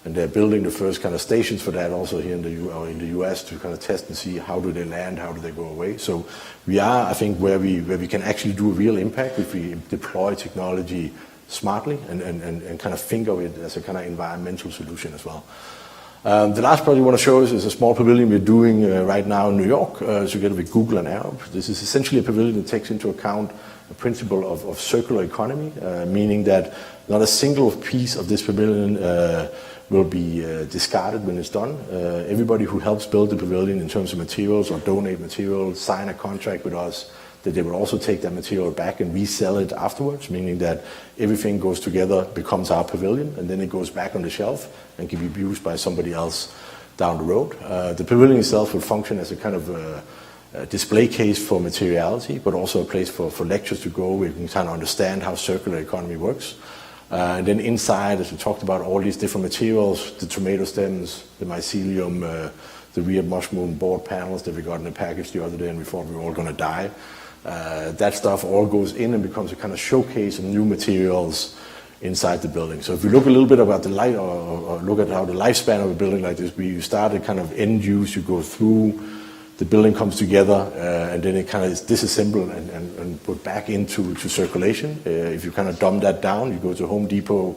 And they're building the first kind of stations for that also here in the US to kind of test and see how do they land, how do they go away. So we are, I think, where we can actually do a real impact if we deploy technology smartly and kind of think of it as a kind of environmental solution as well. The last project I want to show is a small pavilion we're doing right now in New York together with Google and Arab. This is essentially a pavilion that takes into account the principle of circular economy, meaning that not a single piece of this pavilion will be discarded when it's done. Everybody who helps build the pavilion in terms of materials or donate materials, sign a contract with us that they will also take that material back and resell it afterwards, meaning that everything goes together, becomes our pavilion, and then it goes back on the shelf and can be used by somebody else down the road. The pavilion itself will function as a kind of a display case for materiality, but also a place for lectures to go where you can kind of understand how circular economy works. And then inside, as we talked about, all these different materials, the tomato stems, the mycelium, the weird mushroom board panels that we got in a package the other day and we thought we were all going to die. That stuff all goes in and becomes a kind of showcase of new materials inside the building. So if we look a little bit about the light or look at how the lifespan of a building like this, we start at kind of end use, you go through, the building comes together, and then it kind of is disassembled and put back into circulation. If you kind of dumb that down, you go to Home Depot,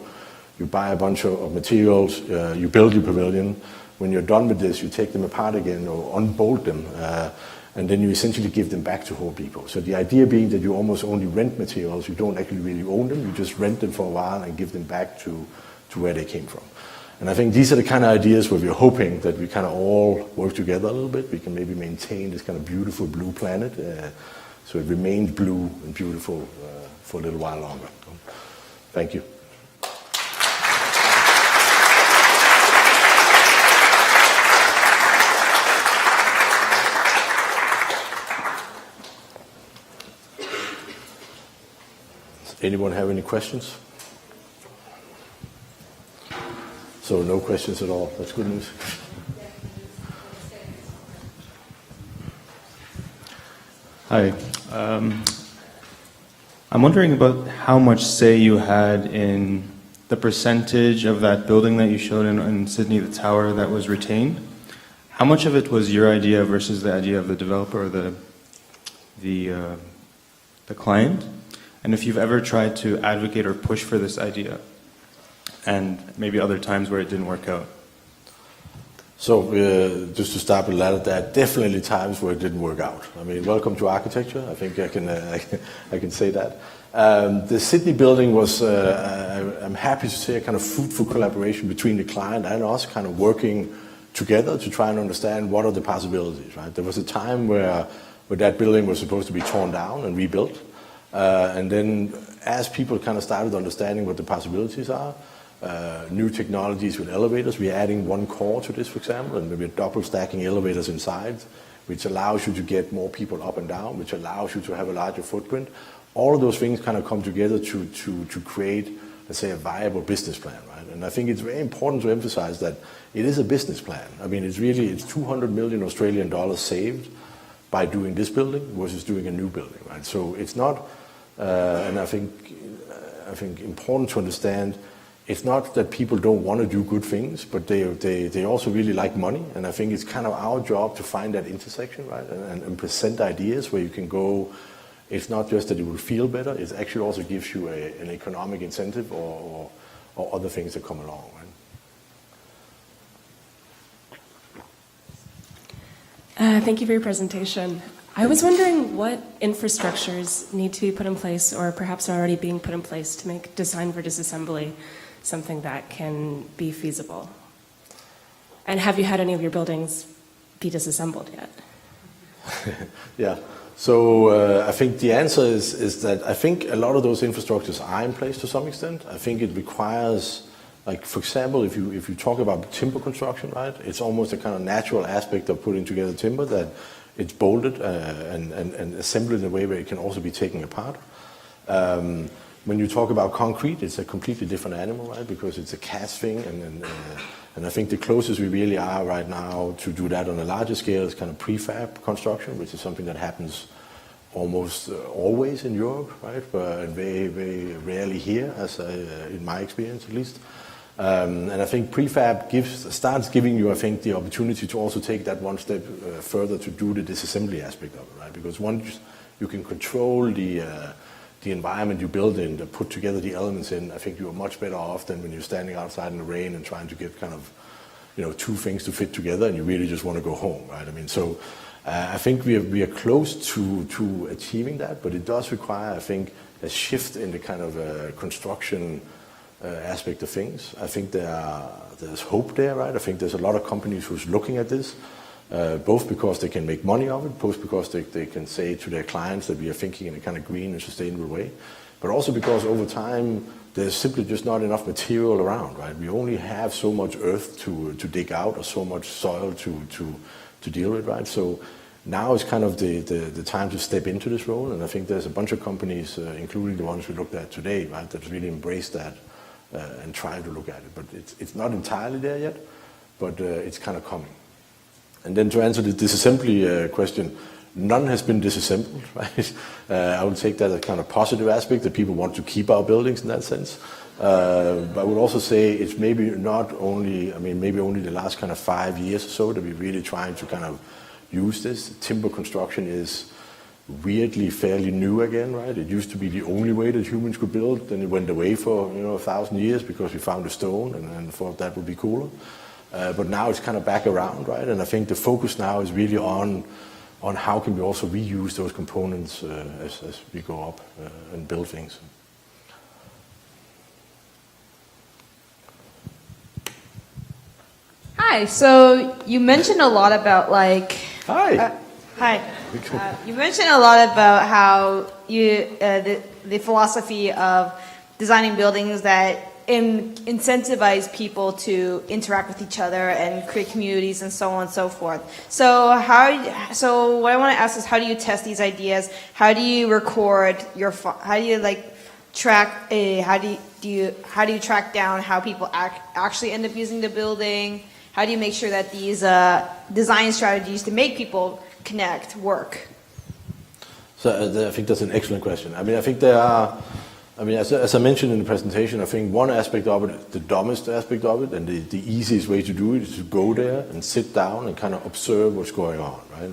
you buy a bunch of materials, you build your pavilion. When you're done with this, you take them apart again or unbolt them, and then you essentially give them back to Home Depot. So the idea being that you almost only rent materials, you don't actually really own them, you just rent them for a while and give them back to where they came from. And I think these are the kind of ideas where we're hoping that we kind of all work together a little bit. We can maybe maintain this kind of beautiful blue planet so it remains blue and beautiful for a little while longer. Thank you. Does anyone have any questions? So no questions at all. That's good news. Hi. I'm wondering about how much say you had in the percentage of that building that you showed in Sydney, the tower that was retained. How much of it was your idea versus the idea of the developer or the client? And if you've ever tried to advocate or push for this idea, and maybe other times where it didn't work out. So just to start with that, there are definitely times where it didn't work out. I mean, welcome to architecture. I think I can say that. The Sydney building was, I'm happy to say, a kind of fruitful collaboration between the client and us, kind of working together to try and understand what are the possibilities. Right? There was a time where that building was supposed to be torn down and rebuilt, and then as people kind of started understanding what the possibilities are. New technologies with elevators. We're adding one core to this, for example, and we're double stacking elevators inside, which allows you to get more people up and down, which allows you to have a larger footprint. All of those things kind of come together to create, let's say, a viable business plan, right? And I think it's very important to emphasize that it is a business plan. I mean, it's 200 million Australian dollars saved by doing this building versus doing a new building, right? So it's not, and I think important to understand. It's not that people don't want to do good things, but they also really like money. And I think it's kind of our job to find that intersection, right? And present ideas where you can go, it's not just that it will feel better, it actually also gives you an economic incentive or other things that come along, right? Thank you for your presentation. I was wondering what infrastructures need to be put in place or perhaps are already being put in place to make design for disassembly something that can be feasible. And have you had any of your buildings be disassembled yet? Yeah. So I think the answer is that I think a lot of those infrastructures are in place to some extent. I think it requires, like, for example, if you talk about timber construction, right, it's almost a kind of natural aspect of putting together timber that it's bolted and assembled in a way where it can also be taken apart. when you talk about concrete, it's a completely different animal, right? Because it's a cast thing, and I think the closest we really are right now to do that on a larger scale is kind of prefab construction, which is something that happens almost always in Europe, right? But very, very rarely here, in my experience at least. And I think prefab starts giving you, I think, the opportunity to also take that one step further to do the disassembly aspect of it, right? Because once you can control the environment you build in, to put together the elements in, I think you are much better off than when you're standing outside in the rain and trying to get kind of, two things to fit together, and you really just want to go home, right? I mean, so I think we are close to achieving that, but it does require, I think, a shift in the kind of construction aspect of things. I think there's hope there, right? I think there's a lot of companies who's looking at this, both because they can make money of it, both because they can say to their clients that we are thinking in a kind of green and sustainable way, but also because over time there's simply just not enough material around, right? We only have so much earth to dig out, or so much soil to deal with, right? So now is kind of the time to step into this role, and I think there's a bunch of companies, including the ones we looked at today, right, that really embrace that and try to look at it. But it's not entirely there yet, but it's kind of coming. And then to answer the disassembly question, none has been disassembled, right? I would take that as a kind of positive aspect, that people want to keep our buildings in that sense. But I would also say it's maybe maybe only the last kind of 5 years or so that we're really trying to kind of use this. Timber construction is weirdly fairly new again, right? It used to be the only way that humans could build, then it went away for 1,000 years because we found a stone and thought that would be cooler. But now it's kind of back around, right? And I think the focus now is really on how can we also reuse those components as we go up and build things. Hi. So you mentioned a lot about Hi. Hi. You mentioned a lot about how the philosophy of designing buildings that incentivize people to interact with each other and create communities and so on and so forth. So what I want to ask is, how do you test these ideas? How do you record how do you track down how people actually end up using the building? How do you make sure that these design strategies to make people connect work? So I think that's an excellent question. I mean, I think there are, as I mentioned in the presentation, I think one aspect of it, the dumbest aspect of it, and the easiest way to do it is to go there and sit down and kind of observe what's going on, right?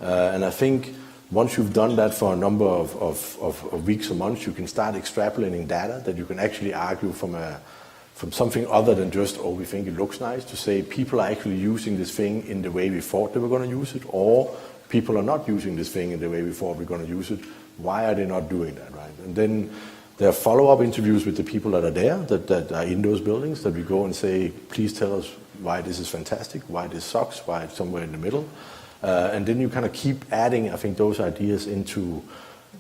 And I think once you've done that for a number of weeks or months, you can start extrapolating data that you can actually argue from something other than just, we think it looks nice, to say people are actually using this thing in the way we thought they were going to use it, or people are not using this thing in the way we thought we were going to use it. Why are they not doing that, right? And then there are follow-up interviews with the people that are there, that are in those buildings, that we go and say, please tell us why this is fantastic, why this sucks, why it's somewhere in the middle. And then you kind of keep adding, I think, those ideas into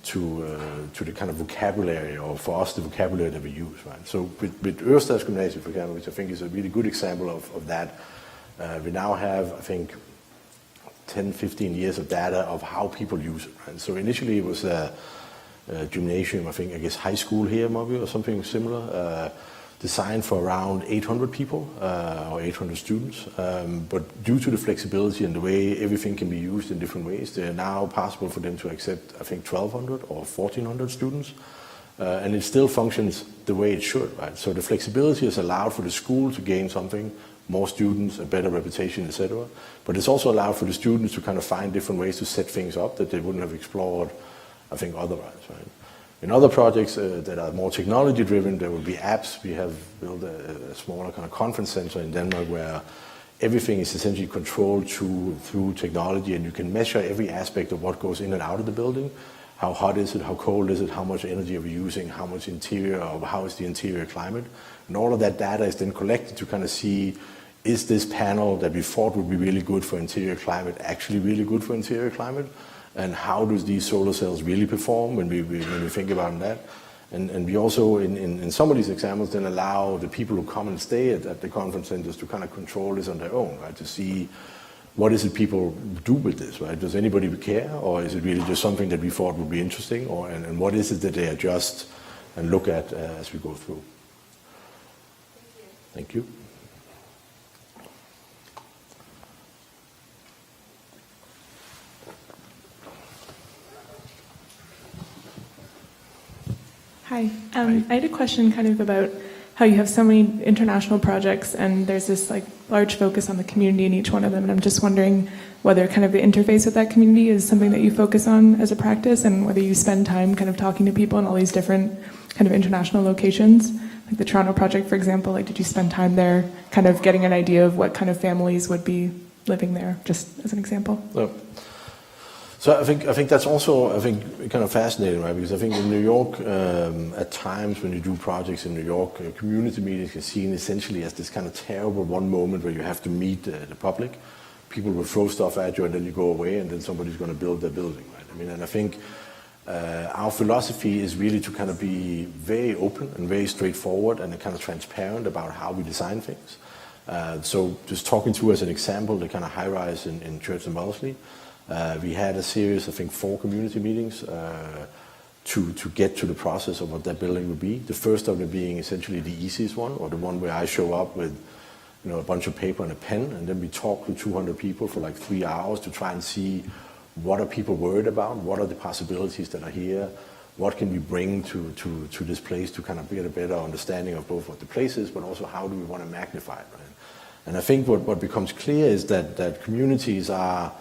the kind of vocabulary, or for us, the vocabulary that we use, right? So with Ørestads Gymnasium, for example, which I think is a really good example of that, we now have, I think, 10, 15 years of data of how people use it, right? So initially it was a gymnasium, I guess high school here, maybe, or something similar, designed for around 800 people, or 800 students. But due to the flexibility and the way everything can be used in different ways, they're now possible for them to accept, I think, 1,200 or 1,400 students. And it still functions the way it should, right? So the flexibility has allowed for the school to gain something, more students, a better reputation, etc. But it's also allowed for the students to kind of find different ways to set things up that they wouldn't have explored, I think, otherwise, right? In other projects that are more technology driven, there will be apps. We have built a smaller kind of conference center in Denmark where everything is essentially controlled through technology, and you can measure every aspect of what goes in and out of the building. How hot is it? How cold is it? How much energy are we using? How much interior, or how is the interior climate? And all of that data is then collected to kind of see, is this panel that we thought would be really good for interior climate actually really good for interior climate? And how do these solar cells really perform when we think about that? And we also, in some of these examples, then allow the people who come and stay at the conference centers to kind of control this on their own, right? To see what is it people do with this, right? Does anybody care, or is it really just something that we thought would be interesting, and what is it that they are just look at as we go through. Thank you. Hi. I had a question kind of about how you have so many international projects and there's this like large focus on the community in each one of them, and I'm just wondering whether kind of the interface with that community is something that you focus on as a practice, and whether you spend time kind of talking to people in all these different kind of international locations. Like the Toronto project, for example, like did you spend time there kind of getting an idea of what kind of families would be living there, just as an example? No. So I think that's also kind of fascinating, right? Because I think in New York, at times when you do projects in New York, community meetings are seen essentially as this kind of terrible one moment where you have to meet the public. People will throw stuff at you and then you go away and then somebody's going to build their building, right? I mean, and I think our philosophy is really to kind of be very open and very straightforward and kind of transparent about how we design things. So just talking through as an example, the kind of high-rise in Church and Wellesley. We had a series, I think 4 community meetings to get to the process of what that building would be. The first of them being essentially the easiest one, or the one where I show up with a bunch of paper and a pen, and then we talk to 200 people for like 3 hours to try and see what are people worried about, what are the possibilities that are here, what can we bring to this place to kind of get a better understanding of both what the place is, but also how do we want to magnify it, right? And I think what becomes clear is that communities are,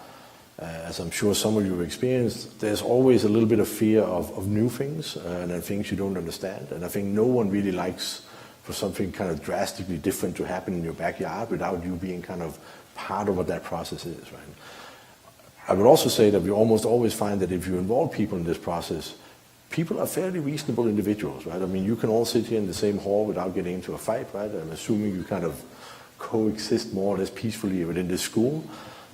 as I'm sure some of you have experienced, there's always a little bit of fear of new things and things you don't understand. And I think no one really likes for something kind of drastically different to happen in your backyard without you being kind of part of what that process is, right? I would also say that we almost always find that if you involve people in this process, people are fairly reasonable individuals, right? I mean, you can all sit here in the same hall without getting into a fight, right? I'm assuming you kind of coexist more or less peacefully within this school.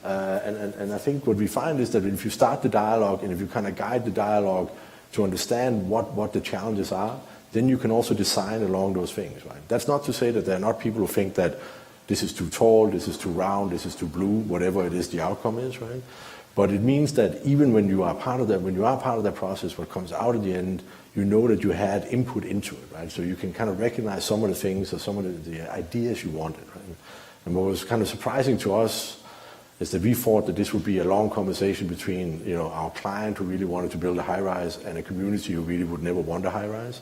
And I think what we find is that if you start the dialogue and if you kind of guide the dialogue to understand what the challenges are, then you can also design along those things, right? That's not to say that there are not people who think that this is too tall, this is too round, this is too blue, whatever it is the outcome is, right? But it means that even when you are part of that process, what comes out at the end, you know that you had input into it, right? So you can kind of recognize some of the things or some of the ideas you wanted, right? And what was kind of surprising to us is that we thought that this would be a long conversation between our client who really wanted to build a high-rise and a community who really would never want a high-rise.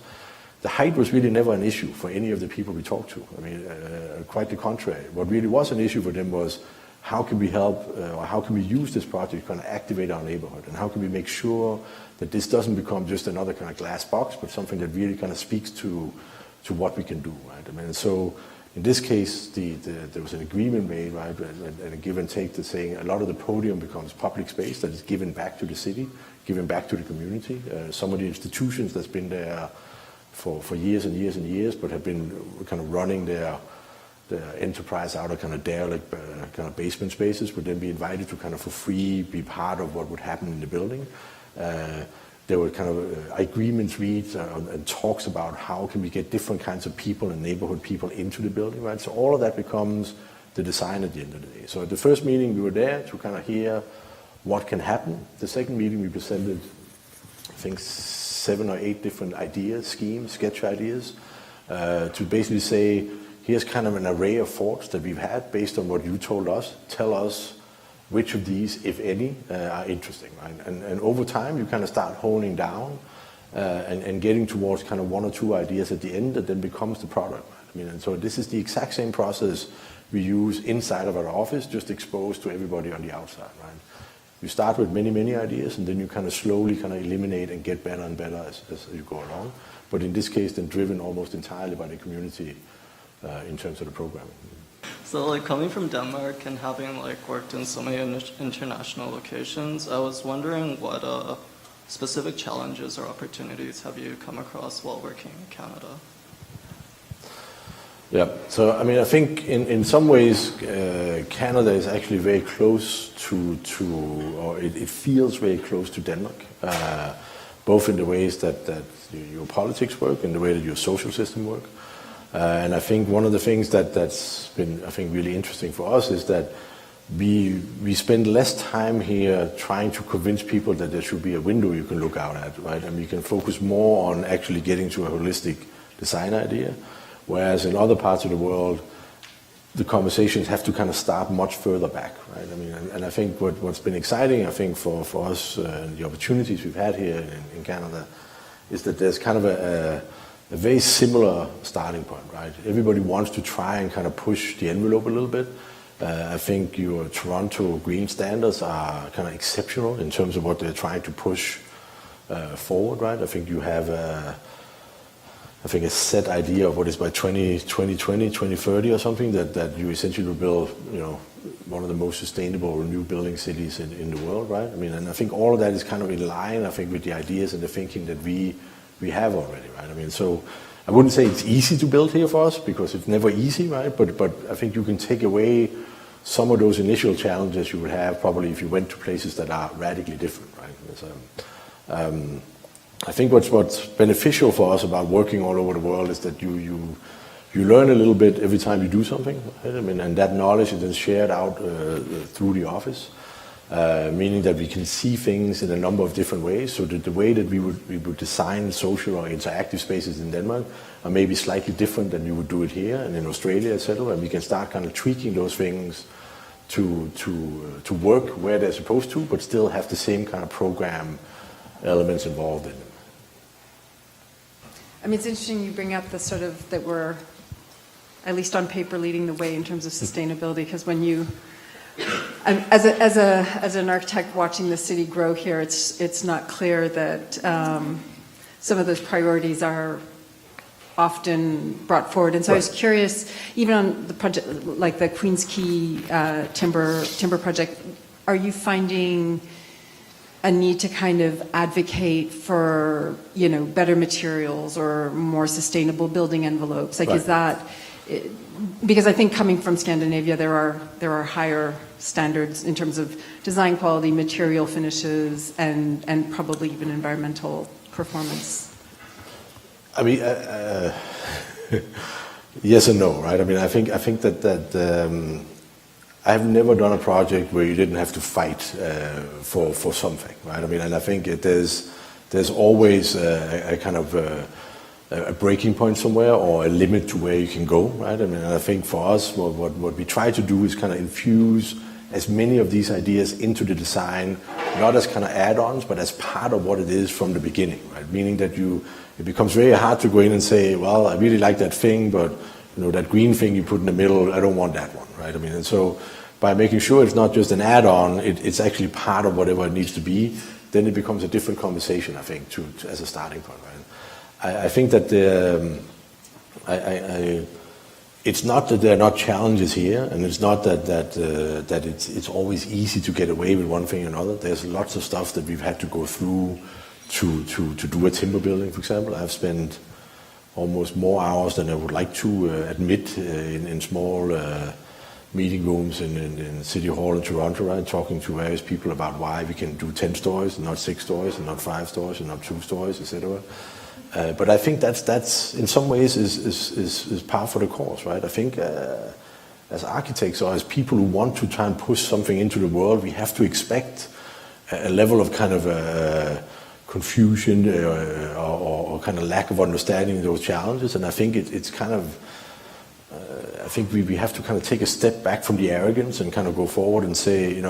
The height was really never an issue for any of the people we talked to. I mean, quite the contrary. What really was an issue for them was how can we help or how can we use this project to kind of activate our neighborhood, and how can we make sure that this doesn't become just another kind of glass box, but something that really kind of speaks to what we can do, right? I mean, so in this case, there was an agreement made, right, and a give and take to saying a lot of the podium becomes public space that is given back to the city, given back to the community. Some of the institutions that's been there for years and years and years, but have been kind of running their enterprise out of kind of derelict kind of basement spaces would then be invited to kind of for free be part of what would happen in the building. There were kind of agreements reached and talks about how can we get different kinds of people and neighborhood people into the building, right? So all of that becomes the design at the end of the day. So at the first meeting we were there to kind of hear what can happen. The second meeting we presented, I think, 7 or 8 different ideas, schemes, sketch ideas, to basically say, here's kind of an array of thoughts that we've had based on what you told us. Tell us which of these, if any, are interesting, right? And over time, you kind of start honing down and getting towards kind of 1 or 2 ideas at the end that then becomes the product, right? I mean, and so this is the exact same process we use inside of our office, just exposed to everybody on the outside, right? You start with many, many ideas, and then you kind of slowly kind of eliminate and get better and better as you go along. But in this case, then driven almost entirely by the community in terms of the programming. So, like, coming from Denmark and having, like, worked in so many international locations, I was wondering what specific challenges or opportunities have you come across while working in Canada? Yeah, so I mean, I think in some ways Canada is actually very close or it feels very close to Denmark, both in the ways that your politics work and the way that your social system work. And I think one of the things that's been, I think, really interesting for us is that we spend less time here trying to convince people that there should be a window you can look out at, right? And we can focus more on actually getting to a holistic design idea, whereas in other parts of the world, the conversations have to kind of start much further back, right? I mean, and I think what's been exciting, I think for us, and the opportunities we've had here in Canada, is that there's kind of a very similar starting point, right? Everybody wants to try and kind of push the envelope a little bit. I think your Toronto green standards are kind of exceptional in terms of what they're trying to push forward, right? I think you have a set idea of what is by 2030 or something, that you essentially will build, one of the most sustainable new building cities in the world, right? I mean, and I think all of that is kind of in line, I think, with the ideas and the thinking that we have already, right? I mean, so I wouldn't say it's easy to build here for us, because it's never easy, right? But I think you can take away some of those initial challenges you would have probably if you went to places that are radically different, right? So, I think what's beneficial for us about working all over the world is that you learn a little bit every time you do something, right? I mean, and that knowledge is then shared out through the office, meaning that we can see things in a number of different ways. So that the way that we would design social or interactive spaces in Denmark are maybe slightly different than you would do it here and in Australia, etc. And we can start kind of tweaking those things to work where they're supposed to, but still have the same kind of program elements involved in them. I mean, it's interesting you bring up the sort of that we're, at least on paper, leading the way in terms of sustainability, because when you, as an architect watching the city grow here, it's not clear that some of those priorities are often brought forward. And so I was curious, even on the project, like the Queen's Quay timber project, are you finding a need to kind of advocate for, better materials or more sustainable building envelopes? Like, right. Is that, because I think coming from Scandinavia, there are higher standards in terms of design quality, material finishes, and probably even environmental performance. I mean, yes and no, right? I mean, I think that I've never done a project where you didn't have to fight for something, right? I mean, and I think there's always a kind of a breaking point somewhere, or a limit to where you can go, right? I mean, and I think for us, what we try to do is kind of infuse as many of these ideas into the design, not as kind of add-ons, but as part of what it is from the beginning, right? Meaning that it becomes very hard to go in and say, well, I really like that thing, but that green thing you put in the middle, I don't want that one, right? I mean, and so by making sure it's not just an add-on, it's actually part of whatever it needs to be, then it becomes a different conversation, I think, as a starting point, right? I think that it's not that there are not challenges here, and it's not that it's always easy to get away with one thing or another. There's lots of stuff that we've had to go through to do a timber building, for example. I've spent almost more hours than I would like to admit in small meeting rooms in City Hall in Toronto, right, talking to various people about why we can do 10 stories and not 6 stories and not 5 stories and not 2 stories, etc. But I think that's in some ways is par for the course, right? I think as architects or as people who want to try and push something into the world, we have to expect a level of kind of confusion or kind of lack of understanding of those challenges. And I think it's kind of, I think we have to kind of take a step back from the arrogance and kind of go forward and say,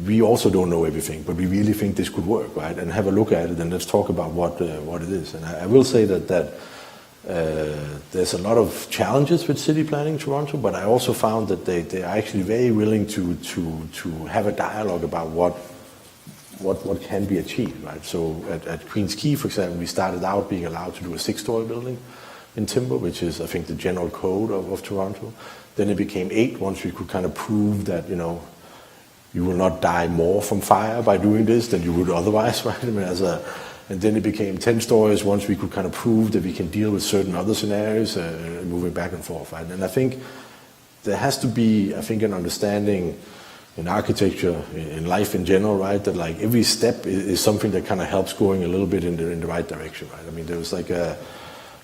we also don't know everything, but we really think this could work, right? And have a look at it, and let's talk about what it is. And I will say that there's a lot of challenges with city planning Toronto, but I also found that they are actually very willing to have a dialogue about what can be achieved, right? So at Queen's Quay, for example, we started out being allowed to do a 6-story building in timber, which is, I think, the general code of Toronto. Then it became 8 once we could kind of prove that, you will not die more from fire by doing this than you would otherwise, right? I mean, and then it became 10 stories once we could kind of prove that we can deal with certain other scenarios, moving back and forth, right? And I think there has to be, an understanding in architecture, in life in general, right, that like every step is something that kind of helps going a little bit in the right direction, right? I mean, there was like a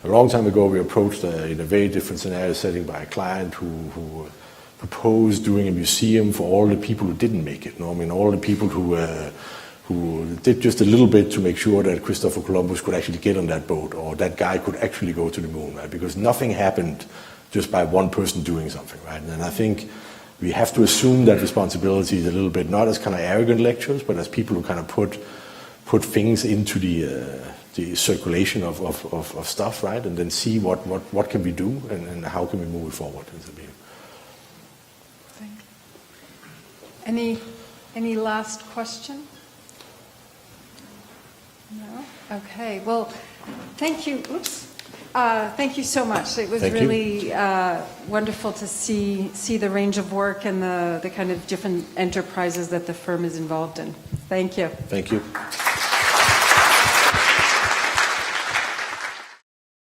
long time ago we approached in a very different scenario setting by a client who propose doing a museum for all the people who didn't make it. I mean, all the people who did just a little bit to make sure that Christopher Columbus could actually get on that boat, or that guy could actually go to the moon, right? Because nothing happened just by one person doing something, right? And I think we have to assume that responsibility is a little bit, not as kind of arrogant lecturers, but as people who kind of put things into the circulation of stuff, right? And then see what can we do and how can we move it forward. Any last question? No? Okay, well, thank you. Oops. Thank you so much. It was Thank really wonderful to see the range of work and the kind of different enterprises that the firm is involved in. Thank you. Thank you.